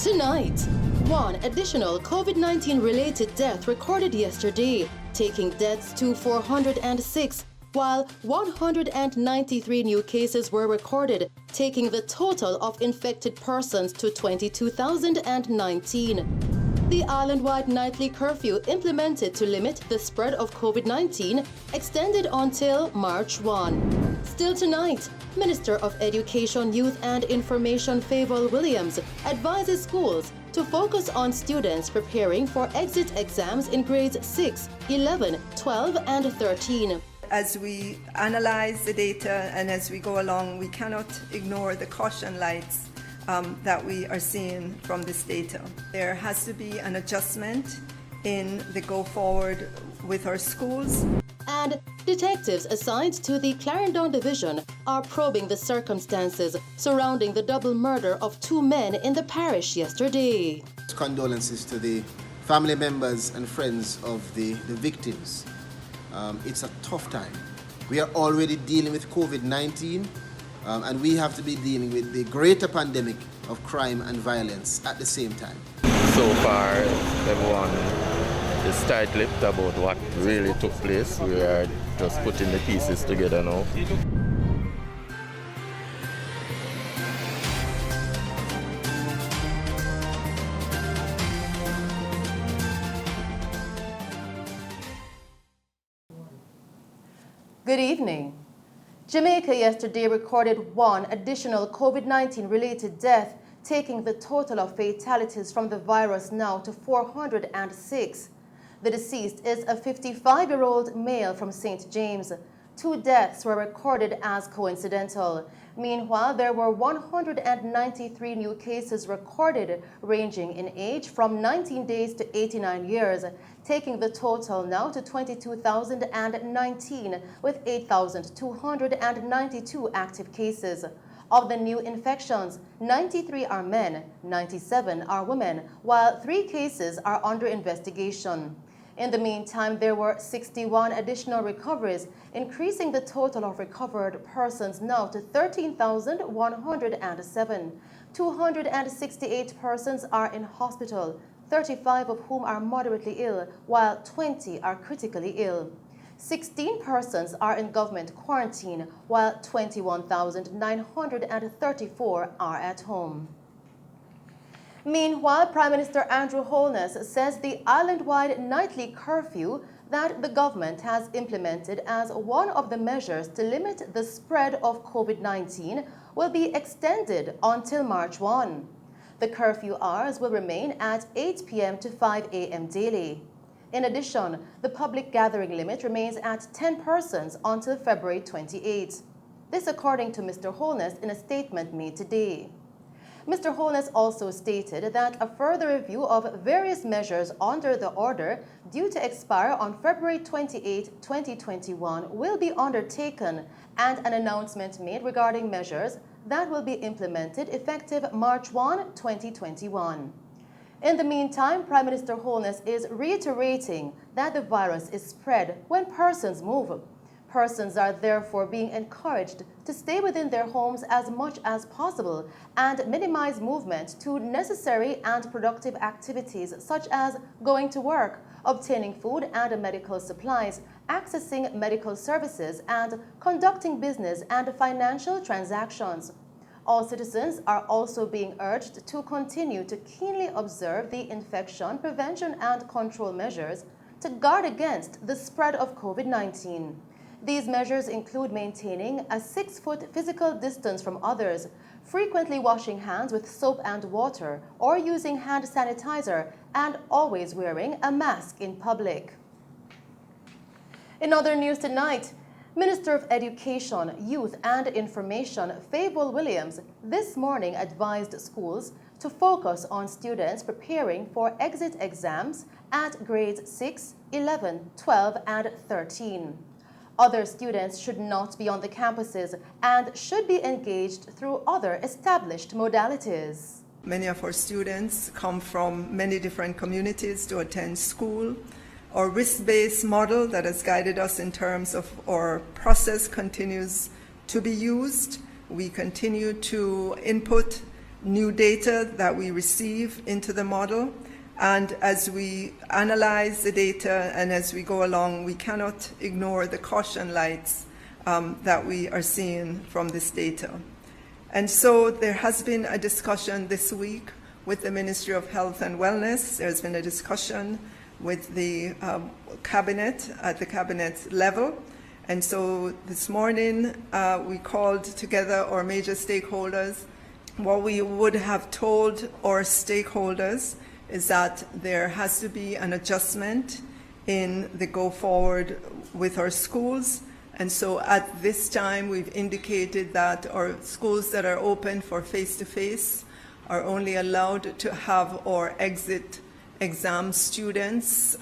Tonight, one additional COVID-19 related death recorded yesterday, taking deaths to 406, while 193 new cases were recorded, taking the total of infected persons to 22,019. The island-wide nightly curfew implemented to limit the spread of COVID-19 extended until March 1. Still tonight, Minister of Education, Youth and Information Favour Williams advises schools to focus on students preparing for exit exams in grades 6, 11, 12 and 13. As we analyze the data and as we go along, we cannot ignore the caution lights that we are seeing from this data. There has to be an adjustment in the go forward with our schools. And detectives assigned to the Clarendon Division are probing the circumstances surrounding the double murder of 2 men in the parish yesterday. Condolences to the family members and friends of the victims. It's a tough time. We are already dealing with COVID-19 and we have to be dealing with the greater pandemic of crime and violence at the same time. So far, everyone is tight-lipped about what really took place. We are just putting the pieces together now. Good evening. Jamaica yesterday recorded one additional COVID-19 related death, taking the total of fatalities from the virus now to 406. The deceased is a 55-year-old male from St. James. 2 deaths were recorded as coincidental. Meanwhile, there were 193 new cases recorded, ranging in age from 19 days to 89 years, taking the total now to 22,019, with 8,292 active cases. Of the new infections, 93 are men, 97 are women, while 3 cases are under investigation. In the meantime, there were 61 additional recoveries, increasing the total of recovered persons now to 13,107. 268 persons are in hospital, 35 of whom are moderately ill, while 20 are critically ill. 16 persons are in government quarantine, while 21,934 are at home. Meanwhile, Prime Minister Andrew Holness says the island-wide nightly curfew that the government has implemented as one of the measures to limit the spread of COVID-19 will be extended until March 1. The curfew hours will remain at 8 p.m. to 5 a.m. daily. In addition, the public gathering limit remains at 10 persons until February 28. This according to Mr. Holness in a statement made today. Mr. Holness also stated that a further review of various measures under the order due to expire on February 28, 2021 will be undertaken and an announcement made regarding measures that will be implemented effective March 1, 2021. In the meantime, Prime Minister Holness is reiterating that the virus is spread when persons move. Persons are therefore being encouraged to stay within their homes as much as possible and minimize movement to necessary and productive activities such as going to work, obtaining food and medical supplies, accessing medical services, and conducting business and financial transactions. All citizens are also being urged to continue to keenly observe the infection prevention and control measures to guard against the spread of COVID-19. These measures include maintaining a 6-foot physical distance from others, frequently washing hands with soap and water, or using hand sanitizer, and always wearing a mask in public. In other news tonight, Minister of Education, Youth and Information Favour Williams this morning advised schools to focus on students preparing for exit exams at grades 6, 11, 12 and 13. Other students should not be on the campuses and should be engaged through other established modalities. Many of our students come from many different communities to attend school. Our risk-based model that has guided us in terms of our process continues to be used. We continue to input new data that we receive into the model. And as we analyze the data and as we go along, we cannot ignore the caution lights that we are seeing from this data. And so there has been a discussion this week with the Ministry of Health and Wellness. There's been a discussion with the cabinet at the cabinet level. And so this morning we called together our major stakeholders. What we would have told our stakeholders is that there has to be an adjustment in the go forward with our schools. And so at this time, we've indicated that our schools that are open for face-to-face are only allowed to have our exit exam students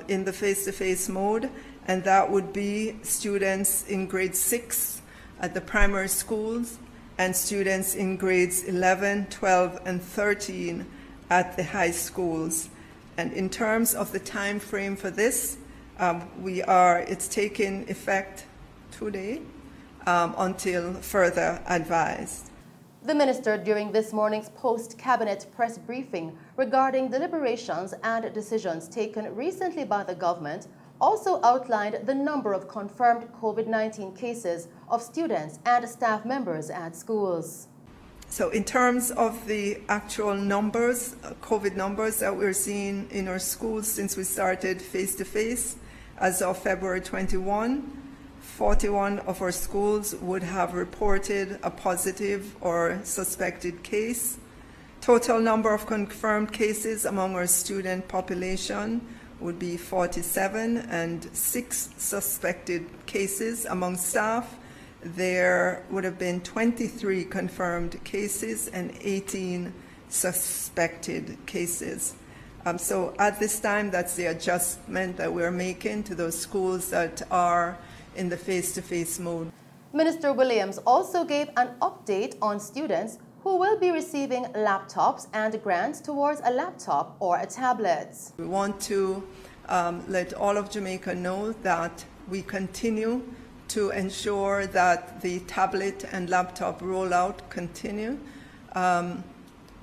in the face-to-face mode, and that would be students in grade 6 at the primary schools and students in grades 11, 12, and 13 at the high schools. And in terms of the time frame for this, it's taking effect today until further advised. The minister, during this morning's post-cabinet press briefing regarding deliberations and decisions taken recently by the government, also outlined the number of confirmed COVID-19 cases of students and staff members at schools. So in terms of the actual numbers, COVID numbers that we're seeing in our schools since we started face-to-face, as of February 21, 41 of our schools would have reported a positive or suspected case. Total number of confirmed cases among our student population would be 47, and 6 suspected cases among staff. There would have been 23 confirmed cases and 18 suspected cases. So at this time, that's the adjustment that we're making to those schools that are in the face-to-face mode. Minister Williams also gave an update on students who will be receiving laptops and grants towards a laptop or a tablet. We want to let all of Jamaica know that we continue to ensure that the tablet and laptop rollout continue.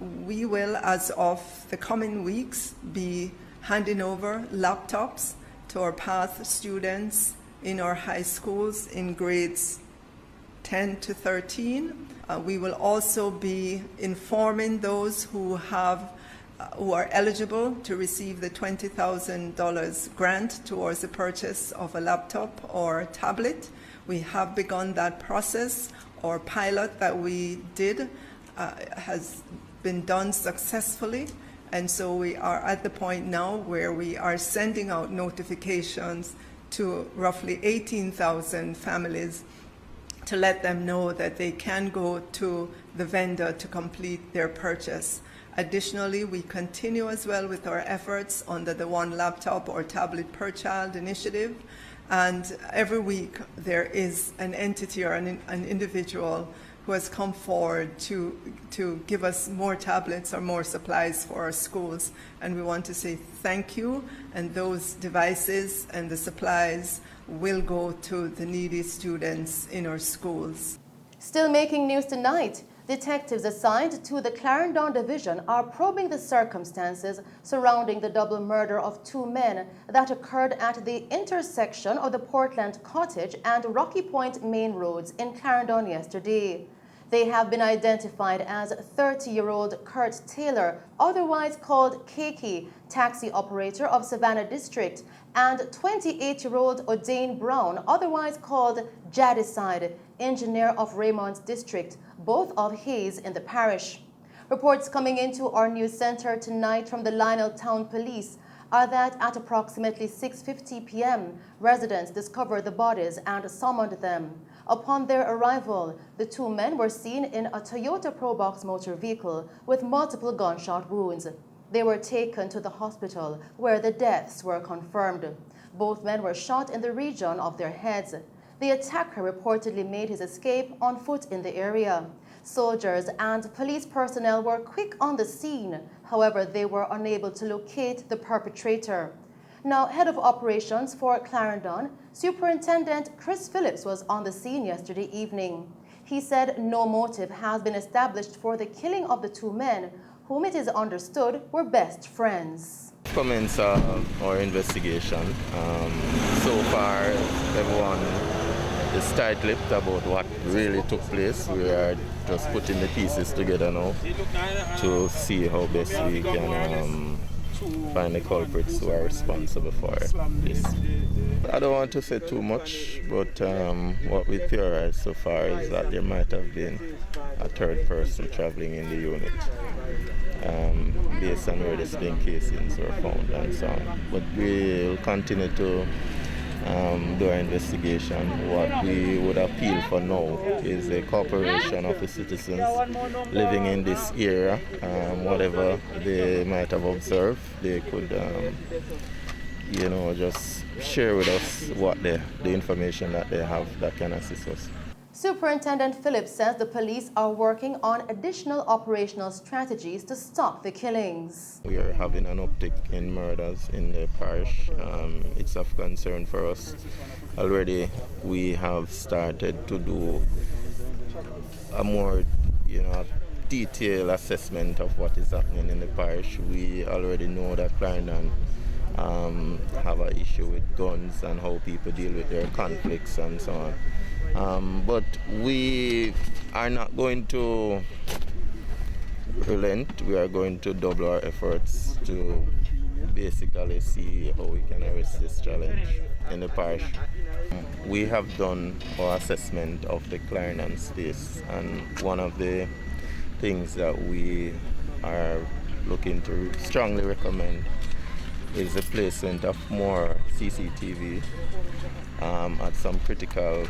We will, as of the coming weeks, be handing over laptops to our PATH students in our high schools in grades 10 to 13. We will also be informing those who are eligible to receive the $20,000 grant towards the purchase of a laptop or tablet. We have begun that process. Our pilot that we did has been done successfully, and so we are at the point now where we are sending out notifications to roughly 18,000 families to let them know that they can go to the vendor to complete their purchase. Additionally, we continue as well with our efforts under the One Laptop or Tablet per Child initiative, and every week there is an entity or an individual who has come forward to give us more tablets or more supplies for our schools. And we want to say thank you, and those devices and the supplies will go to the needy students in our schools. Still making news tonight, detectives assigned to the Clarendon Division are probing the circumstances surrounding the double murder of 2 men that occurred at the intersection of the Portland Cottage and Rocky Point Main Roads in Clarendon yesterday. They have been identified as 30-year-old Kurt Taylor, otherwise called Kiki, taxi operator of Savannah District, and 28-year-old O'Dane Brown, otherwise called Jadicide, engineer of Raymond's District, both of Hayes in the parish. Reports coming into our news center tonight from the Lionel Town Police are that at approximately 6:50 p.m., residents discovered the bodies and summoned them. Upon their arrival, the 2 men were seen in a Toyota Probox motor vehicle with multiple gunshot wounds. They were taken to the hospital where the deaths were confirmed. Both men were shot in the region of their heads. The attacker reportedly made his escape on foot in the area. Soldiers and police personnel were quick on the scene. However, they were unable to locate the perpetrator. Now, head of operations for Clarendon, Superintendent Chris Phillips was on the scene yesterday evening. He said no motive has been established for the killing of the two men, whom it is understood were best friends. Comments our investigation. So far, everyone is tight-lipped about what really took place. We are just putting the pieces together now to see how best we can find the culprits who are responsible for this. I don't want to say too much, but what we theorize so far is that there might have been a third person traveling in the unit, based on where the sling casings were found and so on. But we'll continue to do our investigation. What we would appeal for now is the cooperation of the citizens living in this area. Whatever they might have observed, they could, just share with us what the information that they have that can assist us. Superintendent Phillips says the police are working on additional operational strategies to stop the killings. We are having an uptick in murders in the parish. It's of concern for us. Already we have started to do a more detailed assessment of what is happening in the parish. We already know that Clarendon have an issue with guns and how people deal with their conflicts and so on. But we are not going to relent. We are going to double our efforts to basically see how we can arrest this challenge in the parish. We have done our assessment of the Clarendon space, and one of the things that we are looking to strongly recommend is the placement of more CCTV at some critical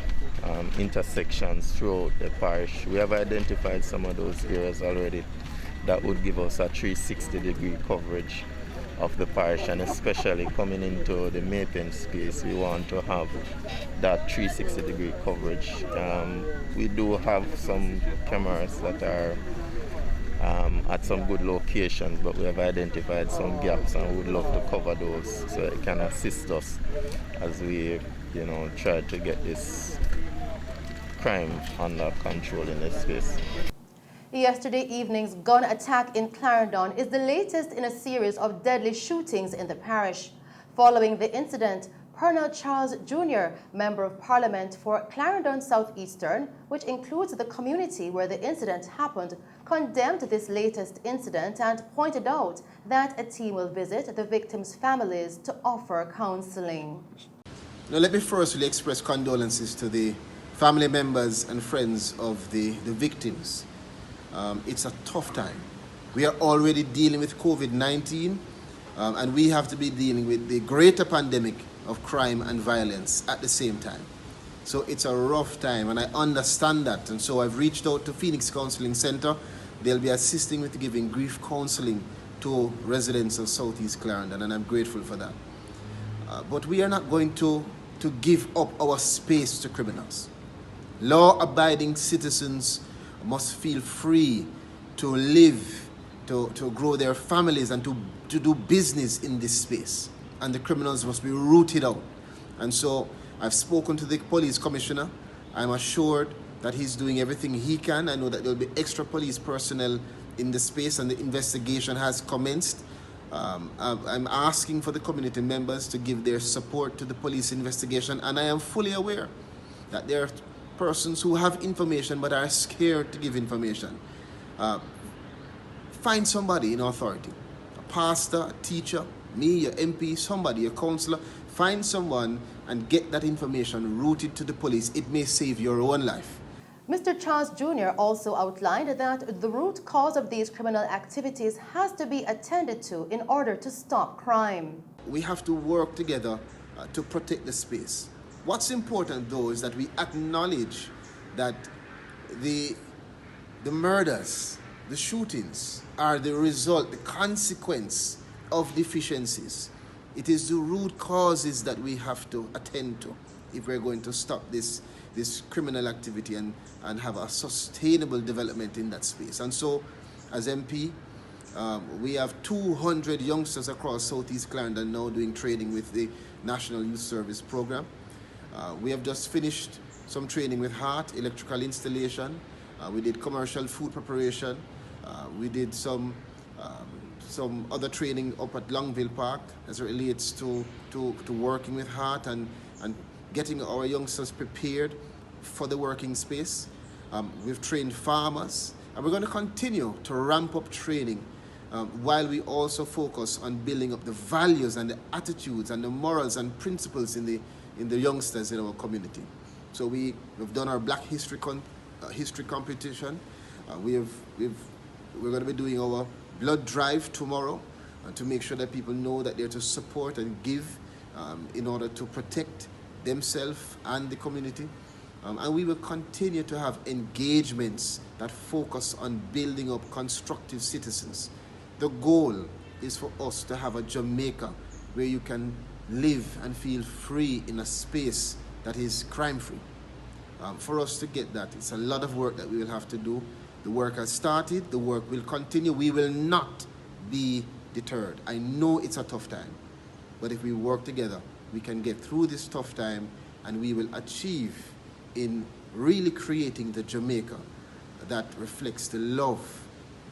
intersections throughout the parish. We have identified some of those areas already that would give us a 360-degree coverage of the parish, and especially coming into the Maypen space, we want to have that 360-degree coverage. We do have some cameras that are at some good locations, but we have identified some gaps and we would love to cover those so it can assist us as we try to get this crime under control in this space. Yesterday evening's gun attack in Clarendon is the latest in a series of deadly shootings in the parish. Following the incident, Colonel Charles Jr., Member of Parliament for Clarendon Southeastern, which includes the community where the incident happened, condemned this latest incident and pointed out that a team will visit the victims' families to offer counseling. Now, let me firstly express condolences to the family members and friends of the victims. It's a tough time. We are already dealing with COVID-19, and we have to be dealing with the greater pandemic of crime and violence at the same time. So it's a rough time, and I understand that. And so I've reached out to Phoenix Counseling Center. They'll be assisting with giving grief counseling to residents of Southeast Clarendon, and I'm grateful for that. But we are not going to give up our space to criminals. Law-abiding citizens must feel free to live, to grow their families, and to do business in this space. And the criminals must be rooted out. And so I've spoken to the police commissioner. I'm assured that he's doing everything he can. I know that there'll be extra police personnel in the space, and the investigation has commenced. I'm asking for the community members to give their support to the police investigation, and I am fully aware that there are persons who have information but are scared to give information. Find somebody in authority, a pastor, a teacher, me, your MP, somebody, your councillor. Find someone and get that information routed to the police. It may save your own life. Mr. Charles Jr. also outlined that the root cause of these criminal activities has to be attended to in order to stop crime. We have to work together to protect the space. What's important, though, is that we acknowledge that the murders, the shootings, are the result, the consequence of deficiencies. It is the root causes that we have to attend to if we're going to stop this criminal activity and have a sustainable development in that space. And so, as MP, we have 200 youngsters across Southeast Clarendon now doing training with the National Youth Service Program. We have just finished some training with heart, electrical installation. We did commercial food preparation. We did some other training up at Longville Park as it relates to working with heart and getting our youngsters prepared for the working space. We've trained farmers, and we're going to continue to ramp up training while we also focus on building up the values and the attitudes and the morals and principles in the youngsters in our community. So we've done our Black History competition. We're going to be doing our blood drive tomorrow to make sure that people know that they're to support and give in order to protect themselves and the community. And we will continue to have engagements that focus on building up constructive citizens. The goal is for us to have a Jamaica where you can live and feel free in a space that is crime-free. For us to get that, it's a lot of work that we will have to do. The work has started, the work will continue. We will not be deterred. I know it's a tough time, but if we work together, we can get through this tough time and we will achieve in really creating the Jamaica that reflects the love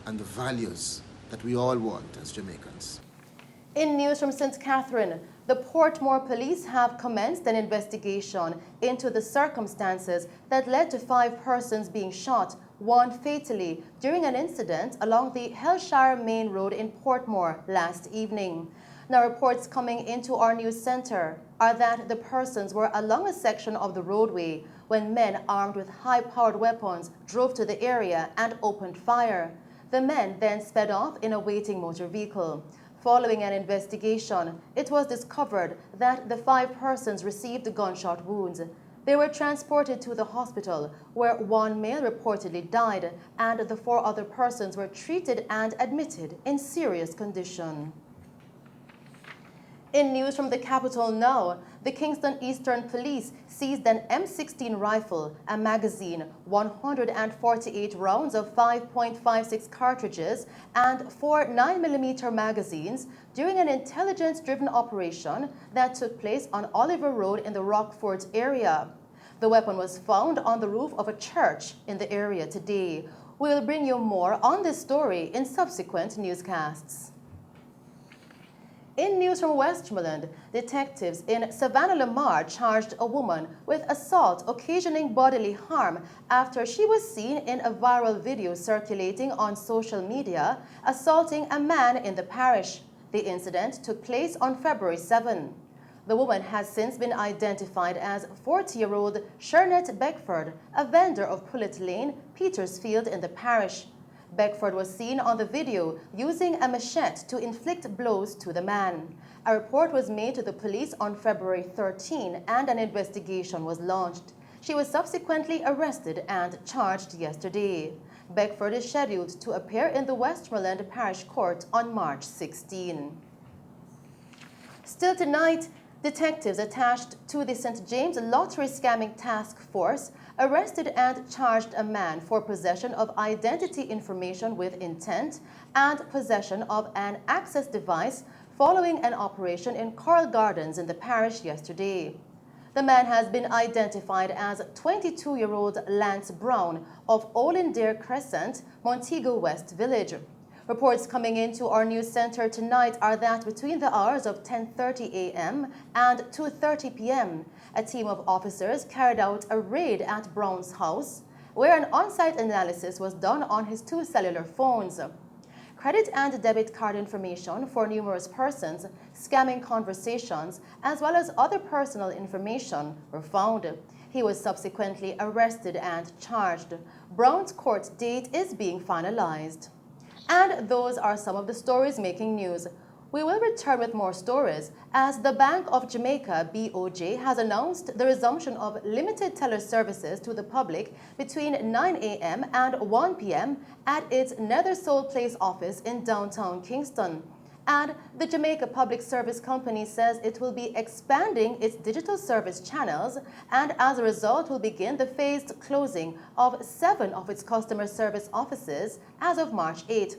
and the values that we all want as Jamaicans. In news from St. Catherine, the Portmore police have commenced an investigation into the circumstances that led to 5 persons being shot, one fatally, during an incident along the Hellshire Main Road in Portmore last evening. Now, reports coming into our news center are that the persons were along a section of the roadway when men armed with high-powered weapons drove to the area and opened fire. The men then sped off in a waiting motor vehicle. Following an investigation, it was discovered that the 5 persons received gunshot wounds. They were transported to the hospital, where one male reportedly died, and the 4 other persons were treated and admitted in serious condition. In news from the capital now, the Kingston Eastern Police seized an M16 rifle, a magazine, 148 rounds of 5.56 cartridges, and 4 9mm magazines during an intelligence-driven operation that took place on Oliver Road in the Rockford area. The weapon was found on the roof of a church in the area today. We'll bring you more on this story in subsequent newscasts. In news from Westmoreland, detectives in Savannah-Lamar charged a woman with assault occasioning bodily harm after she was seen in a viral video circulating on social media assaulting a man in the parish. The incident took place on February 7. The woman has since been identified as 40-year-old Shernette Beckford, a vendor of Pullet Lane, Petersfield in the parish. Beckford was seen on the video using a machete to inflict blows to the man. A report was made to the police on February 13 and an investigation was launched. She was subsequently arrested and charged yesterday. Beckford is scheduled to appear in the Westmoreland Parish Court on March 16. Still tonight, detectives attached to the St. James Lottery Scamming Task Force arrested and charged a man for possession of identity information with intent and possession of an access device following an operation in Coral Gardens in the parish yesterday. The man has been identified as 22-year-old Lance Brown of Olindare Crescent, Montego West Village. Reports coming into our news center tonight are that between the hours of 10:30 a.m. and 2:30 p.m., a team of officers carried out a raid at Brown's house, where an on-site analysis was done on his 2 cellular phones. Credit and debit card information for numerous persons, scamming conversations, as well as other personal information were found. He was subsequently arrested and charged. Brown's court date is being finalized. And those are some of the stories making news. We will return with more stories as the Bank of Jamaica, BOJ, has announced the resumption of limited teller services to the public between 9 a.m. and 1 p.m. at its Nethersole Place office in downtown Kingston. And the Jamaica Public Service Company says it will be expanding its digital service channels and as a result will begin the phased closing of 7 of its customer service offices as of March 8.